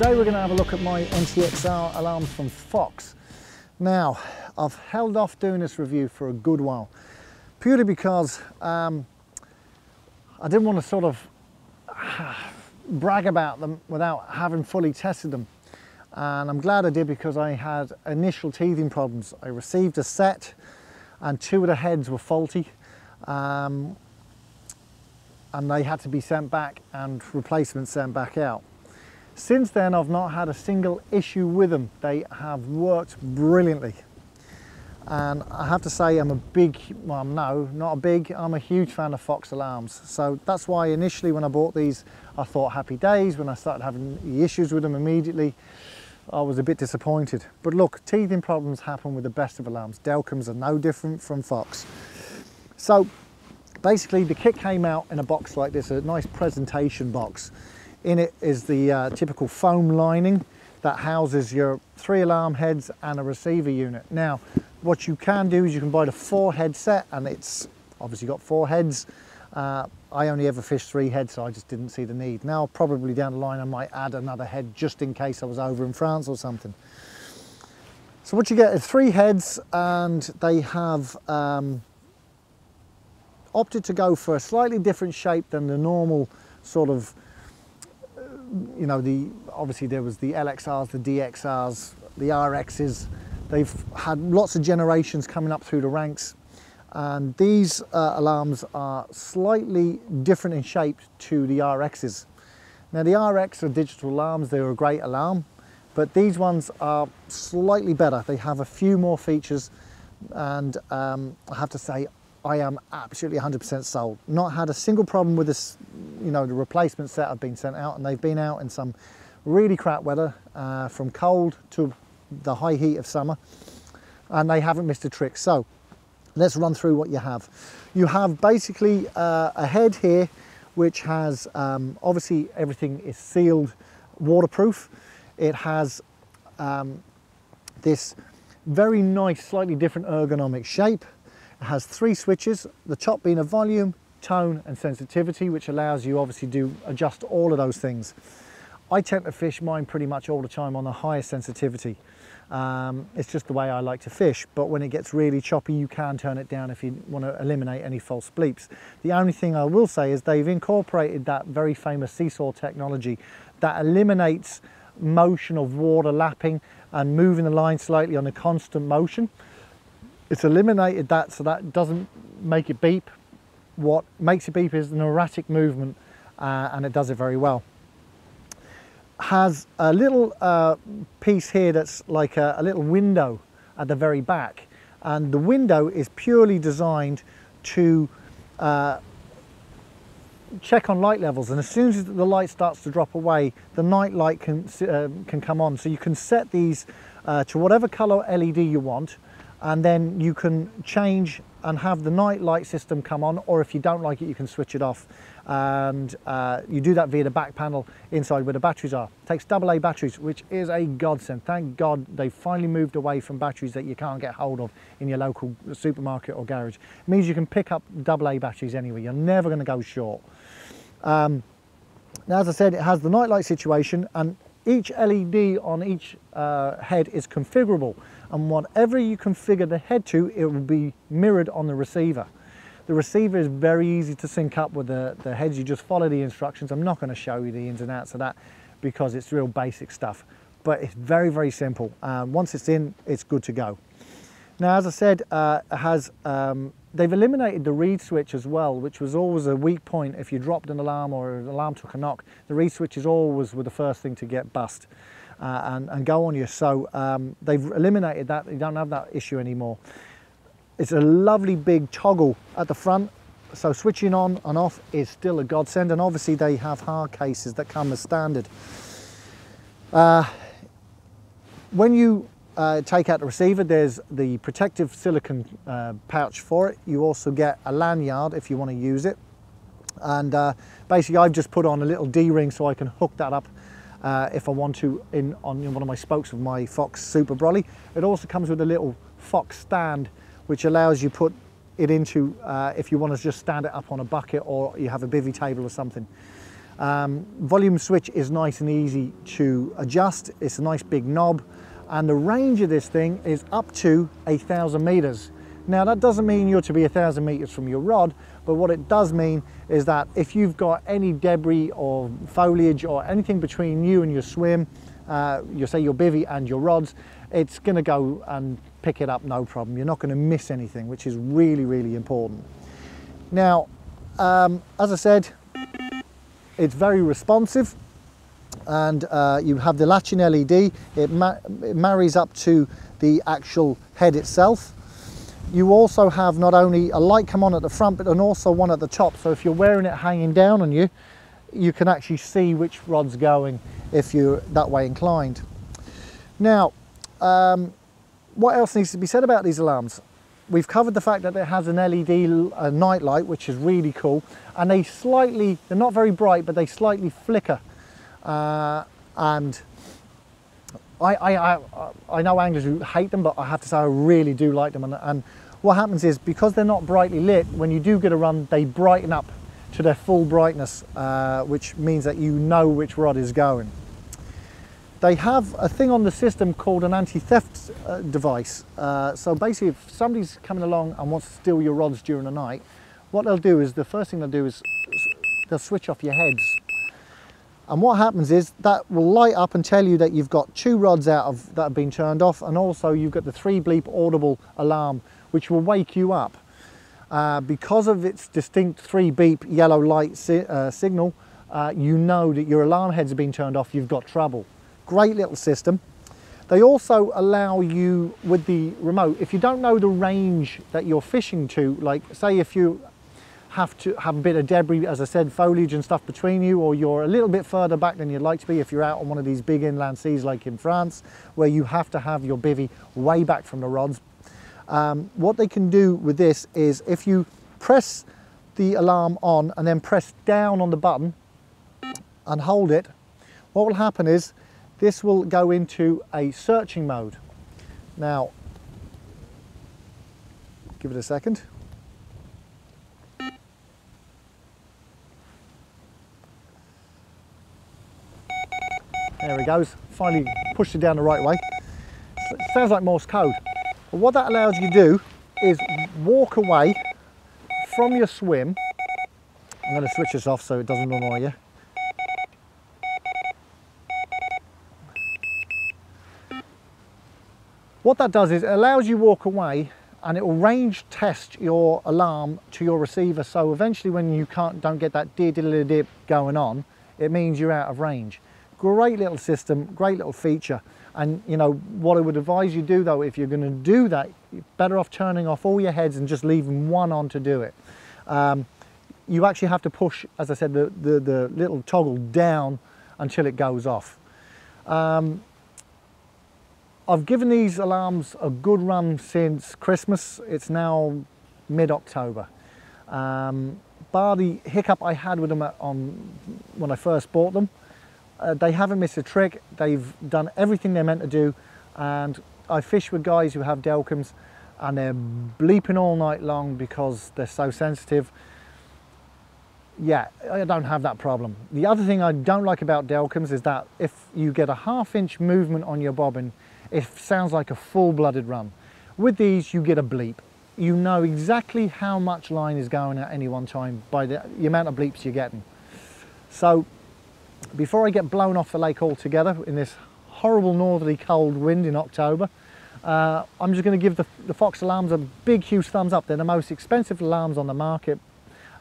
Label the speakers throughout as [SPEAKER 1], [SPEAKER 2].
[SPEAKER 1] Today we're going to have a look at my NTXR alarms from Fox. Now, I've held off doing this review for a good while, purely because I didn't want to sort of brag about them without having fully tested them. And I'm glad I did, because I had initial teething problems. I received a set and two of the heads were faulty, and they had to be sent back and replacements sent back out. Since then, I've not had a single issue with them. They have worked brilliantly. And I have to say, I'm a big, well, no, not a big, I'm a huge fan of Fox alarms. So that's why initially when I bought these, I thought happy days. When I started having the issues with them immediately, I was a bit disappointed. But look, teething problems happen with the best of alarms. Delcoms are no different from Fox. So basically the kit came out in a box like this, a nice presentation box. In it is the typical foam lining that houses your 3 alarm heads and a receiver unit. Now, what you can do is you can buy the 4 head set, and it's obviously got 4 heads. I only ever fished 3 heads, so I just didn't see the need. Now, probably down the line, I might add another head just in case I was over in France or something. So what you get is 3 heads, and they have opted to go for a slightly different shape than the normal sort of, you know, obviously there was the LXRs, the DXRs, the RXs. They've had lots of generations coming up through the ranks, and these alarms are slightly different in shape to the RXs. Now the RX are digital alarms, they're a great alarm, but these ones are slightly better. They have a few more features, and I have to say, I am absolutely 100% sold. Not had a single problem with this, you know, the replacement set have been sent out, and they've been out in some really crap weather, from cold to the high heat of summer, and they haven't missed a trick. So let's run through what you have. You have basically a head here, which has, obviously everything is sealed, waterproof. It has this very nice, slightly different ergonomic shape. It has 3 switches, the top being a volume, tone and sensitivity, which allows you obviously to adjust all of those things. I tend to fish mine pretty much all the time on the highest sensitivity. It's just the way I like to fish, but when it gets really choppy, you can turn it down if you want to eliminate any false bleeps. The only thing I will say is they've incorporated that very famous seesaw technology that eliminates motion of water lapping and moving the line slightly on a constant motion. It's eliminated that, so that doesn't make it beep. What makes it beep is an erratic movement, and it does it very well. Has a little piece here that's like a little window at the very back, and the window is purely designed to check on light levels, and as soon as the light starts to drop away, the night light can come on. So you can set these to whatever color LED you want, and then you can change and have the night light system come on, or if you don't like it, you can switch it off. And you do that via the back panel inside where the batteries are. It takes AA batteries, which is a godsend. Thank God they finally moved away from batteries that you can't get hold of in your local supermarket or garage. It means you can pick up AA batteries anywhere. You're never going to go short. Now, as I said, it has the night light situation, and each LED on each head is configurable, and whatever you configure the head to, it will be mirrored on the receiver. The receiver is very easy to sync up with the heads. You just follow the instructions. I'm not going to show you the ins and outs of that because it's real basic stuff, but it's very, very simple. Once it's in, it's good to go. Now, as I said, it has, they've eliminated the reed switch as well, which was always a weak point. If you dropped an alarm or an alarm took a knock, the reed switch is always the first thing to get bust and go on you. So they've eliminated that. You don't have that issue anymore. It's a lovely big toggle at the front, so switching on and off is still a godsend, and obviously they have hard cases that come as standard. When you take out the receiver, there's the protective silicone pouch for it. You also get a lanyard if you want to use it, and basically I've just put on a little D-ring so I can hook that up if I want to on one of my spokes of my Fox Super Brolly. It also comes with a little Fox stand, which allows you put it into if you want to just stand it up on a bucket, or you have a bivvy table or something. Volume switch is nice and easy to adjust. It's a nice big knob, and the range of this thing is up to 1,000 meters. Now that doesn't mean you're to be 1,000 meters from your rod, but what it does mean is that if you've got any debris or foliage or anything between you and your swim, you say your bivvy and your rods, it's going to go and pick it up no problem. You're not going to miss anything, which is really, really important. Now, as I said, it's very responsive, and you have the latching LED. It marries up to the actual head itself. You also have not only a light come on at the front, but also one at the top. So if you're wearing it hanging down on you, you can actually see which rod's going if you're that way inclined. Now, what else needs to be said about these alarms? We've covered the fact that it has an LED night light, which is really cool, and they're not very bright, but they slightly flicker. And I know anglers who hate them, but I have to say I really do like them. And what happens is, because they're not brightly lit, when you do get a run, they brighten up to their full brightness, which means that you know which rod is going. They have a thing on the system called an anti-theft device. So basically, if somebody's coming along and wants to steal your rods during the night, what they'll do is, the first thing they'll do is they'll switch off your heads. And what happens is that will light up and tell you that you've got 2 rods that have been turned off, and also you've got the 3 bleep audible alarm, which will wake you up. Because of its distinct 3 beep yellow light signal, you know that your alarm heads have been turned off, you've got trouble. Great little system. They also allow you, with the remote, if you don't know the range that you're fishing to, like say if you have to have a bit of debris, as I said, foliage and stuff between you, or you're a little bit further back than you'd like to be if you're out on one of these big inland seas like in France, where you have to have your bivvy way back from the rods. What they can do with this is, if you press the alarm on and then press down on the button and hold it, what will happen is this will go into a searching mode. Now, give it a second. There he goes, finally pushed it down the right way. It sounds like Morse code. But what that allows you to do is walk away from your swim. I'm going to switch this off so it doesn't annoy you. What that does is it allows you to walk away, and it will range test your alarm to your receiver. So eventually, when you don't get that dip going on, it means you're out of range. Great little system, great little feature. And you know what I would advise you do though, if you're going to do that, you're better off turning off all your heads and just leaving one on to do it. You actually have to push, as I said, the little toggle down until it goes off. I've given these alarms a good run since Christmas. It's now mid-October. Bar the hiccup I had with them when I first bought them, they haven't missed a trick. They've done everything they're meant to do, and I fish with guys who have Delcoms and they're bleeping all night long because they're so sensitive. Yeah, I don't have that problem. The other thing I don't like about Delcoms is that if you get a half-inch movement on your bobbin, it sounds like a full-blooded run. With these, you get a bleep. You know exactly how much line is going at any one time by the amount of bleeps you're getting. So before I get blown off the lake altogether in this horrible northerly cold wind in October, I'm just going to give the Fox alarms a big, huge thumbs up. They're the most expensive alarms on the market,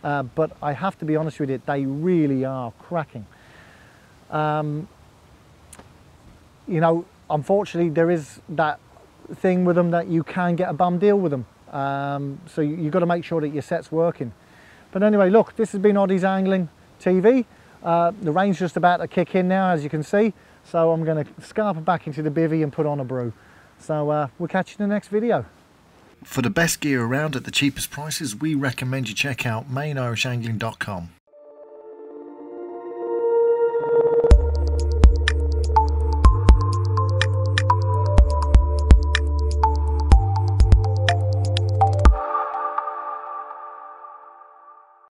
[SPEAKER 1] but I have to be honest with you, they really are cracking. You know, unfortunately, there is that thing with them that you can get a bum deal with them. So you've got to make sure that your set's working. But anyway, look, this has been Oddies Angling TV. The rain's just about to kick in now, as you can see. So I'm going to scarper back into the bivvy and put on a brew. So we'll catch you in the next video.
[SPEAKER 2] For the best gear around at the cheapest prices, we recommend you check out mainirishangling.com.